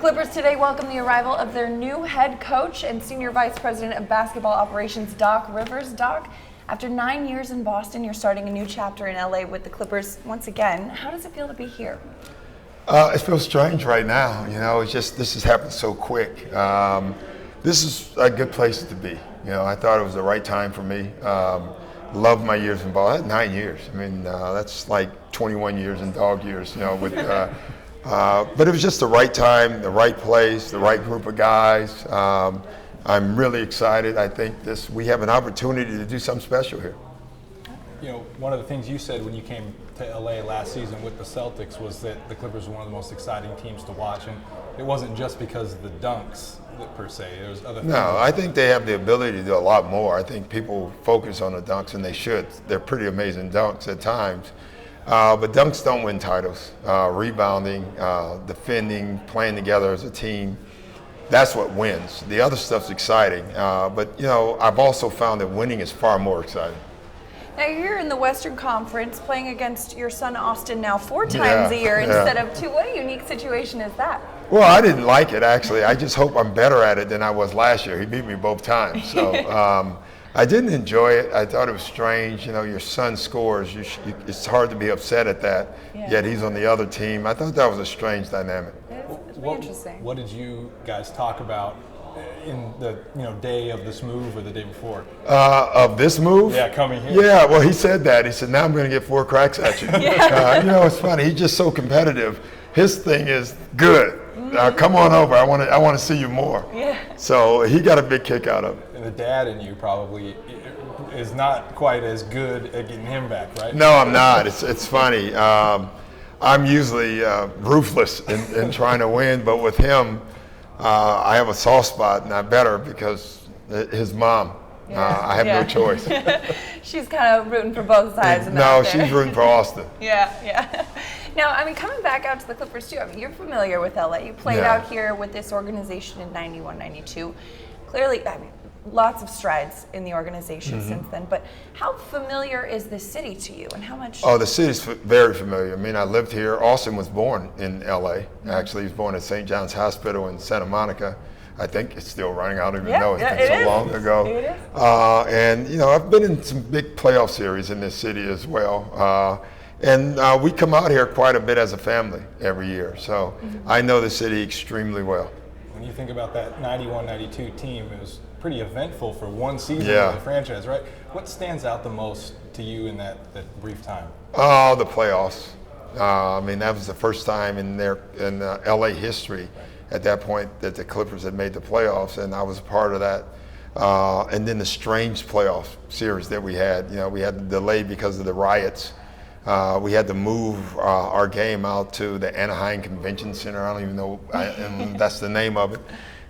Clippers today welcome the arrival of their new head coach and Senior Vice President of Basketball Operations, Doc Rivers. Doc, after 9 years in Boston, you're starting a new chapter in LA with the Clippers once again. How does it feel to be here? It feels strange right now. You know, it's just this has happened so quick. This is a good place to be. You know, I thought it was the right time for me. Loved my years in Boston. I had 9 years. I mean, that's like 21 years in dog years. You know, with. But it was just the right time, the right place, the right group of guys. I'm really excited. I think we have an opportunity to do something special here. You know, one of the things you said when you came to LA last season with the Celtics was that the Clippers were one of the most exciting teams to watch, and it wasn't just because of the dunks per se. There was other things. No, I think they have the ability to do a lot more. I think people focus on the dunks, and they should. They're pretty amazing dunks at times. But dunks don't win titles. Rebounding, defending, playing together as a team, that's what wins. The other stuff's exciting. But, you know, I've also found that winning is far more exciting. Now you're here in the Western Conference playing against your son Austin now 4 times a year instead of 2. What a unique situation is that? Well, I didn't like it, actually. I just hope I'm better at it than I was last year. He beat me both times. So I didn't enjoy it. I thought it was strange. You know, your son scores. It's hard to be upset at that, yet he's on the other team. I thought that was a strange dynamic. It's really interesting. What did you guys talk about in the day of this move or the day before? Of this move? Yeah, coming here. Yeah, well, he said that. He said, now I'm going to get 4 cracks at you. You know, it's funny. He's just so competitive. His thing is good. Come on over. I want to see you more. Yeah. So he got a big kick out of it. And the dad in you probably is not quite as good at getting him back, right? No, I'm not. It's funny. I'm usually ruthless in trying to win, but with him, I have a soft spot, and I better because his mom. I have no choice. She's kind of rooting for both sides. No, she's rooting for Austin. Yeah. Now, I mean, coming back out to the Clippers too, I mean, you're familiar with LA. You played out here with this organization in 91, 92. Clearly, I mean, lots of strides in the organization since then, but how familiar is this city to you and how much? Oh, the city's very familiar. I mean, I lived here. Austin was born in LA. Actually, he was born at St. John's Hospital in Santa Monica. I think it's still running. I don't even know. It's been so long ago. It is. And, you know, I've been in some big playoff series in this city as well. And we come out here quite a bit as a family every year. So I know the city extremely well. When you think about that 91-92 team, it was pretty eventful for one season of the franchise, right? What stands out the most to you in that brief time? Oh, the playoffs. I mean, that was the first time in LA history at that point that the Clippers had made the playoffs, and I was a part of that. And then the strange playoff series that we had. You know, we had to delay because of the riots. We had to move our game out to the Anaheim Convention Center. I don't even know, and that's the name of it.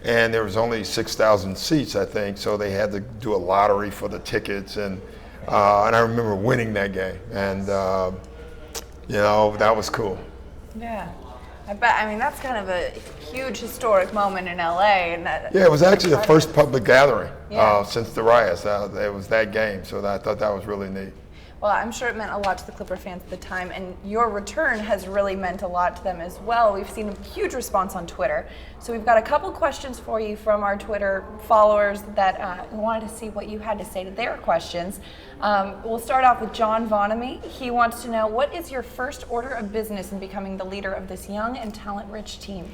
And there was only 6,000 seats, I think, so they had to do a lottery for the tickets. And I remember winning that game, and you know, that was cool. Yeah. I bet. I mean, that's kind of a huge historic moment in LA. And it was actually the first public gathering since the riots. It was that game, so I thought that was really neat. Well, I'm sure it meant a lot to the Clipper fans at the time, and your return has really meant a lot to them as well. We've seen a huge response on Twitter. So we've got a couple questions for you from our Twitter followers that wanted to see what you had to say to their questions. We'll start off with John Vonamy. He wants to know, what is your first order of business in becoming the leader of this young and talent-rich team?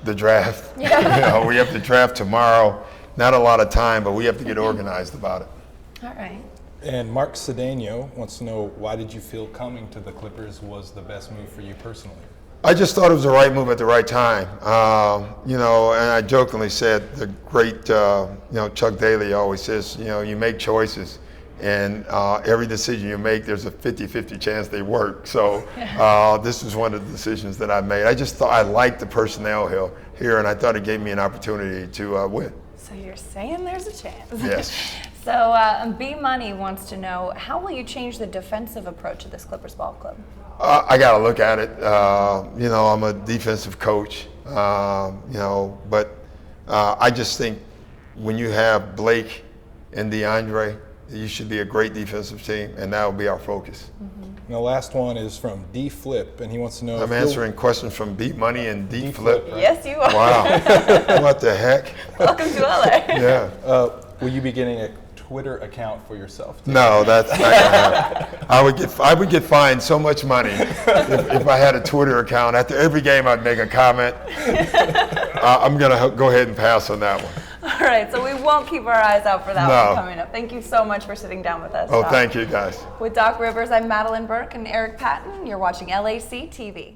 The draft. You know, we have to draft tomorrow. Not a lot of time, but we have to get organized about it. All right. And Mark Cedeno wants to know, why did you feel coming to the Clippers was the best move for you personally? I just thought it was the right move at the right time. You know, and I jokingly said the great, Chuck Daly always says, you know, you make choices, and every decision you make, there's a 50-50 chance they work. So this was one of the decisions that I made. I just thought I liked the personnel here, and I thought it gave me an opportunity to win. So you're saying there's a chance. Yes. So B Money wants to know, how will you change the defensive approach of this Clippers ball club? I got to look at it. You know, I'm a defensive coach, but I just think when you have Blake and DeAndre, you should be a great defensive team, and that will be our focus. Mm-hmm. And the last one is from D Flip, and he wants to know. I'm answering questions from Beat Money and D Flip. Right? Yes, you are. Wow. What the heck? Welcome to LA. Yeah. Will you be getting a Twitter account for yourself? No, that's not gonna happen. I would get fined so much money if I had a Twitter account. After every game, I'd make a comment. I'm gonna go ahead and pass on that one. All right, so we won't keep our eyes out for that No. one coming up. Thank you so much for sitting down with us. Oh, Doc. thank you, guys. With Doc Rivers, I'm Madelyn Burke and Eric Patton. You're watching LACtv.